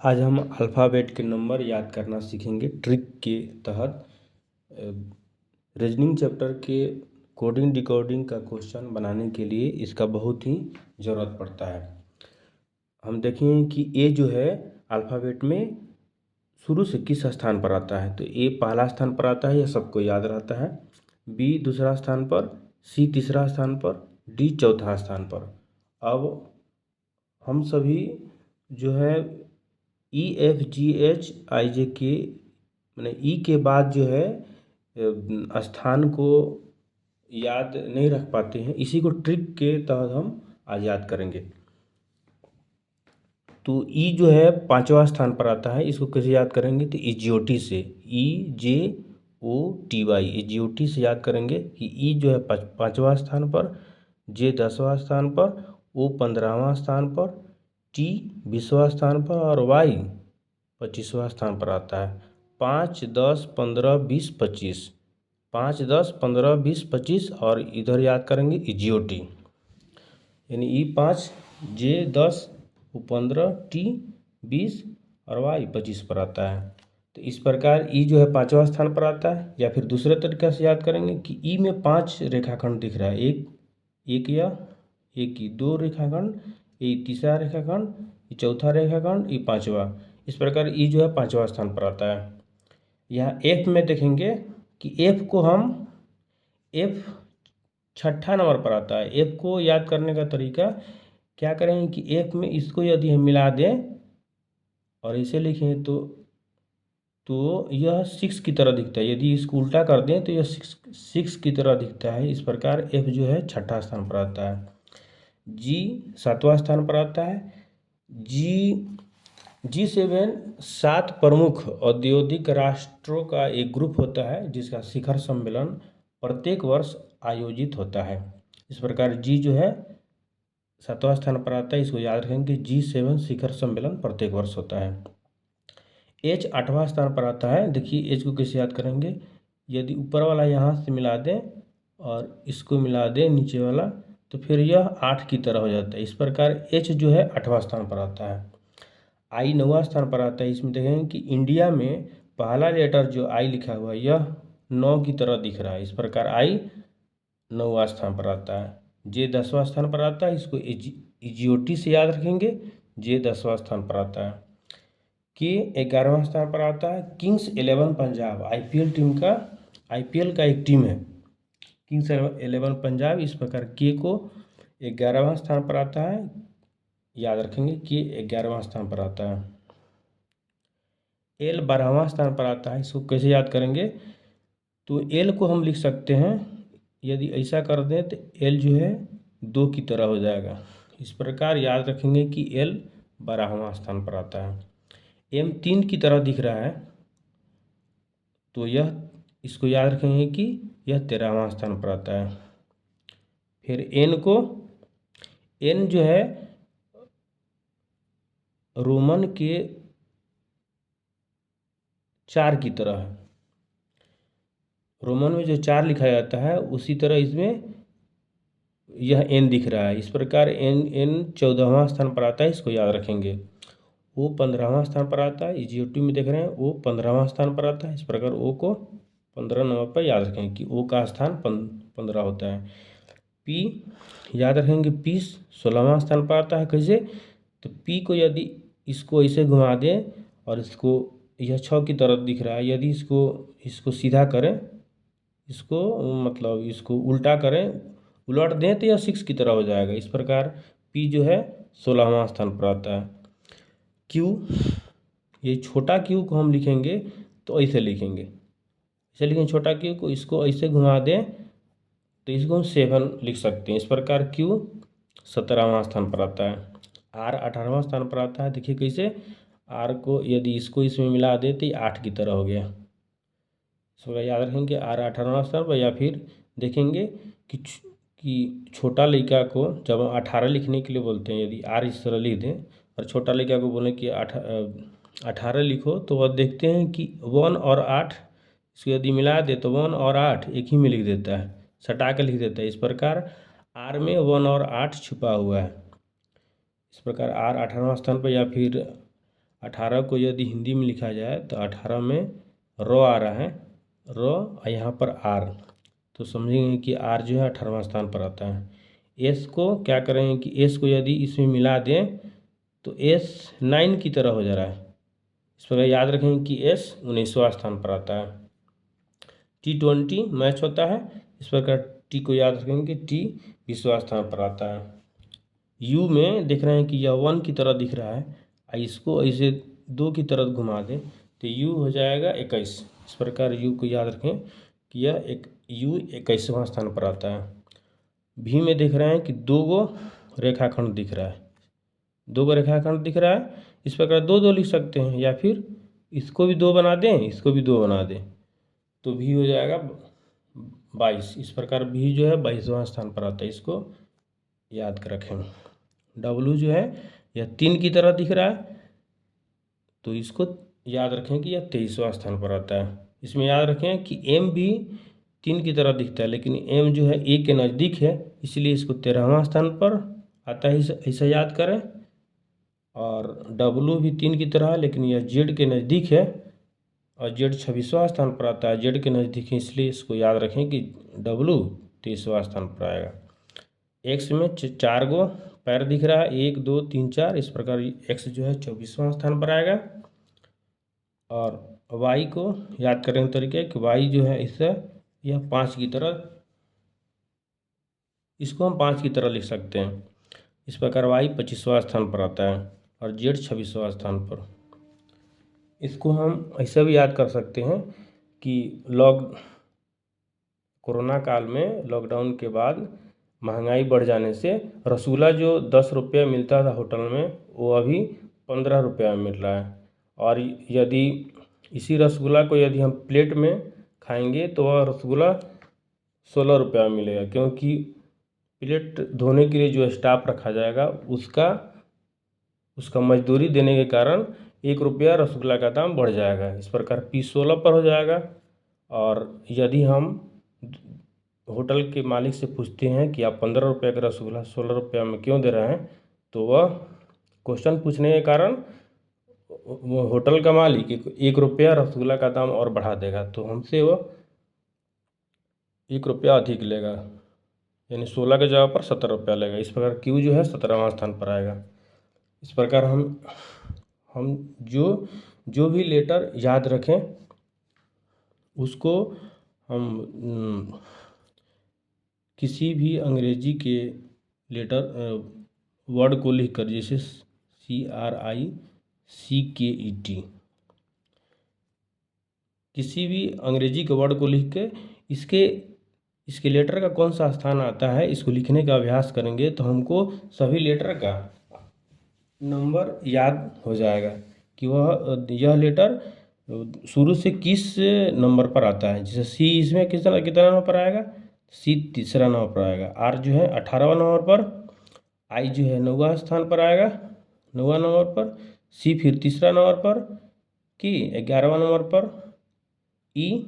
आज हम अल्फ़ाबेट के नंबर याद करना सीखेंगे ट्रिक के तहत। रीजनिंग चैप्टर के कोडिंग डिकोडिंग का क्वेश्चन बनाने के लिए इसका बहुत ही ज़रूरत पड़ता है। हम देखेंगे कि ए जो है अल्फ़ाबेट में शुरू से किस स्थान पर आता है। तो ए पहला स्थान पर आता है, यह सबको याद रहता है। बी दूसरा स्थान पर, सी तीसरा स्थान पर, डी चौथा स्थान पर। अब हम सभी जो है E F G H I जे के मैंने ई के बाद जो है स्थान को याद नहीं रख पाते हैं। इसी को ट्रिक के तहत हम आज याद करेंगे। तो ई जो है पांचवा स्थान पर आता है, इसको कैसे याद करेंगे? तो इजियोटी से, ई जे ओ टी वाई, इजियोटी से याद करेंगे कि ई जो है पांचवा स्थान पर, जे 10वां स्थान पर, ओ 15वां स्थान पर, टी 20वां स्थान पर और वाई 25वां स्थान पर आता है। 5, 10, 15, 20, 25, 5, 10, 15, 20, 25 और इधर याद करेंगे इजियोटी, यानी ई 5, जे 10, ओ 15, टी 20 और वाई 25 पर आता है। तो इस प्रकार ई जो है पांचवा स्थान पर आता है। या फिर दूसरे तरीके से याद करेंगे कि ई में 5 रेखाखंड दिख रहा है, एक या एक की 2 रेखाखंड, ये तीसरा रेखाखंड, ये चौथा रेखाखंड, ये पांचवा। इस प्रकार ई जो है पांचवा स्थान पर आता है। यहाँ एफ में देखेंगे कि एफ को हम एफ छठा नंबर पर आता है। एफ को याद करने का तरीका क्या करेंगे कि एफ में इसको यदि हम मिला दें और इसे लिखें तो यह 6 की तरह दिखता है। यदि इसको उल्टा कर दें तो यह 6 की तरह दिखता है। इस प्रकार एफ जो है छठा स्थान पर आता है। जी 7वां स्थान पर आता है। G7 7 प्रमुख औद्योगिक राष्ट्रों का एक ग्रुप होता है जिसका शिखर सम्मेलन प्रत्येक वर्ष आयोजित होता है। इस प्रकार जी जो है 7वां स्थान पर आता है, इसको याद रखेंगे। G7 शिखर सम्मेलन प्रत्येक वर्ष होता है। एच 8वां स्थान पर आता है। देखिए एच को कैसे याद करेंगे? यदि ऊपर वाला यहाँ से मिला दें और इसको मिला दें नीचे वाला, तो फिर यह 8 की तरह हो जाता है। इस प्रकार एच जो है 8वां स्थान पर आता है। आई 9वां स्थान पर आता है। इसमें देखेंगे कि इंडिया में पहला लेटर जो आई लिखा हुआ है यह 9 की तरह दिख रहा है। इस प्रकार आई 9वां स्थान पर आता है। जे 10वां स्थान पर आता है, इसको इजियोटी से याद रखेंगे। जे 10वां स्थान पर आता है। के 11वां स्थान पर आता है। किंग्स 11 पंजाब आईपीएल का एक टीम है, किंग्स 11 पंजाब। इस प्रकार के को 11वां स्थान पर आता है, याद रखेंगे कि 11वां स्थान पर आता है। एल 12वां स्थान पर आता है। इसको कैसे याद करेंगे? तो एल को हम लिख सकते हैं, यदि ऐसा कर दें तो एल जो है 2 की तरह हो जाएगा। इस प्रकार याद रखेंगे कि एल 12वां स्थान पर आता है। एम 3 की तरह दिख रहा है, तो यह इसको याद रखेंगे कि यह 13वां स्थान पर आता है। फिर एन जो है रोमन के 4 की तरह है। रोमन में जो 4 लिखा जाता है उसी तरह इसमें यह एन दिख रहा है। इस प्रकार एन 14वां स्थान पर आता है, इसको याद रखेंगे। ओ 15वां स्थान पर आता है। इजियोटी में देख रहे हैं ओ 15वां स्थान पर आता है। इस प्रकार ओ को 15 नंबर पर याद रखेंगे कि ओ का स्थान 15 होता है। पी याद रखेंगे, पी 16वां स्थान पर आता है। कैसे? तो पी को यदि इसको ऐसे घुमा दें और इसको यह 6 की तरफ दिख रहा है, यदि इसको सीधा करें, इसको मतलब इसको उल्टा करें, उलट दें तो यह 6 की तरह हो जाएगा। इस प्रकार पी जो है 16वां स्थान पर आता है। क्यू, ये छोटा क्यू को हम लिखेंगे तो ऐसे लिखेंगे, छोटा क्यू को इसको ऐसे घुमा दें तो इसको हम 7 लिख सकते हैं। इस प्रकार क्यू 17वां स्थान पर आता है। आर 18वां स्थान पर आता है। देखिए कैसे, आर को यदि इसको इसमें मिला दे तो ये 8 की तरह हो गया। इसको याद रखेंगे आर 18वां स्थान पर। या फिर देखेंगे कि छोटा लड़का को जब 18 लिखने के लिए बोलते हैं, यदि आर इस तरह लिख दें और छोटा लड़का को बोलें कि 18 लिखो, तो वह देखते हैं कि 1 और 8 इसको यदि मिला दे तो 1 और 8 एक ही में लिख देता है, सटा के लिख देता है। इस प्रकार आर में 1 और 8 छुपा हुआ है। इस प्रकार आर 18वां स्थान पर। या फिर 18 को यदि हिंदी में लिखा जाए तो 18 में र आ रहा है, र और यहाँ पर आर, तो समझेंगे कि आर जो है 18वां स्थान पर आता है। एस को क्या करेंगे कि एस को यदि इसमें मिला दें तो एस 9 की तरह हो जा रहा है। इस प्रकार याद रखेंगे कि एस 19वां स्थान पर आता है। T20 मैच होता है, इस प्रकार टी को याद रखेंगे कि टी 20वां स्थान पर आता है। यू में देख रहे हैं कि यह 1 की तरह दिख रहा है, इसको ऐसे 2 की तरफ घुमा दें तो यू हो जाएगा 21। इस प्रकार यू को याद रखें कि यह यू 21वां स्थान पर आता है। भी में देख रहे हैं कि 2 गो रेखाखंड दिख रहा है, 2 गो रेखाखंड दिख रहा है, इस प्रकार 2 लिख सकते हैं, या फिर इसको भी 2 बना दें, इसको भी 2 बना दें, तो भी हो जाएगा 22। इस प्रकार भी जो है 22वां स्थान पर आता है, इसको याद कर रखें। डब्लू जो है यह 3 की तरह दिख रहा है, तो इसको याद रखें कि यह 23वां स्थान पर आता है। इसमें याद रखें कि एम भी 3 की तरह दिखता है, लेकिन एम जो है ए के नज़दीक है, इसलिए इसको 13वां स्थान पर आता है, ऐसा याद करें। और डब्लू भी 3 की तरह है, लेकिन यह जेड के नज़दीक है, और जेड 26वां स्थान पर आता है, जेड के नज़दीक है, इसलिए इसको याद रखें कि डब्लू 23वां स्थान पर आएगा। एक्स में 4 गो पैर दिख रहा है, 1 2 3 4, इस प्रकार एक्स जो है 24वां स्थान पर आएगा। और वाई को याद करने का तरीका है कि वाई जो है इससे यह 5 की तरह, इसको हम 5 की तरह लिख सकते हैं। इस प्रकार वाई 25वां स्थान पर आता है और जेड 26वां स्थान पर। इसको हम ऐसा भी याद कर सकते हैं कि कोरोना काल में लॉकडाउन के बाद महंगाई बढ़ जाने से रसगुल्ला जो 10 रुपये मिलता था होटल में, वो अभी 15 रुपये में मिल रहा है। और यदि इसी रसगुल्ला को यदि हम प्लेट में खाएंगे तो वह रसगुल्ला 16 रुपये में मिलेगा, क्योंकि प्लेट धोने के लिए जो स्टाफ रखा जाएगा उसका मजदूरी देने के कारण 1 रुपया रसगुल्ला का दाम बढ़ जाएगा। इस प्रकार पीस 16 पर हो जाएगा। और यदि हम होटल के मालिक से पूछते हैं कि आप 15 रुपये का रसगुल्ला 16 रुपये में क्यों दे रहे हैं, तो वह क्वेश्चन पूछने के कारण वो होटल का मालिक 1 रुपया रसगुल्ला का दाम और बढ़ा देगा, तो हमसे वह 1 रुपया अधिक लेगा, यानी 16 के जगह पर 17 रुपया लेगा। इस प्रकार क्यू जो है 17वां स्थान पर आएगा। इस प्रकार हम जो भी लेटर याद रखें उसको हम किसी भी अंग्रेजी के लेटर वर्ड को लिखकर, जैसे CRICKET, किसी भी अंग्रेजी के वर्ड को लिख के इसके लेटर का कौन सा स्थान आता है, इसको लिखने का अभ्यास करेंगे तो हमको सभी लेटर का नंबर याद हो जाएगा कि यह लेटर शुरू से किस नंबर पर आता है। जैसे सी इसमें कितना नंबर पर आएगा, सी 3रा नंबर पर आएगा, आर जो है 18वां नंबर पर, आई जो है 9वां स्थान पर आएगा 9वां नंबर पर, सी फिर 3रा नंबर पर, की 11वां नंबर पर, ई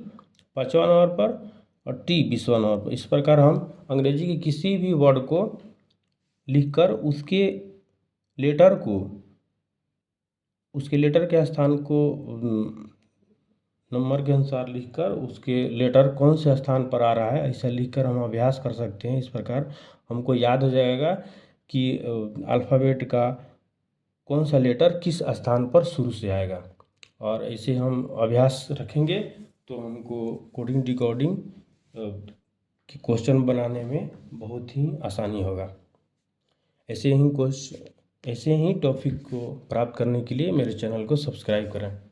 5वां नंबर पर, और टी 20वां नंबर पर। इस प्रकार हम अंग्रेजी के किसी भी वर्ड को लिखकर उसके लेटर के स्थान को नंबर के अनुसार लिखकर उसके लेटर कौन से स्थान पर आ रहा है, ऐसा लिखकर हम अभ्यास कर सकते हैं। इस प्रकार हमको याद हो जाएगा कि अल्फ़ाबेट का कौन सा लेटर किस स्थान पर शुरू से आएगा। और ऐसे हम अभ्यास रखेंगे तो हमको कोडिंग डिकोडिंग के क्वेश्चन बनाने में बहुत ही आसानी होगा। ऐसे ही टॉपिक को प्राप्त करने के लिए मेरे चैनल को सब्सक्राइब करें।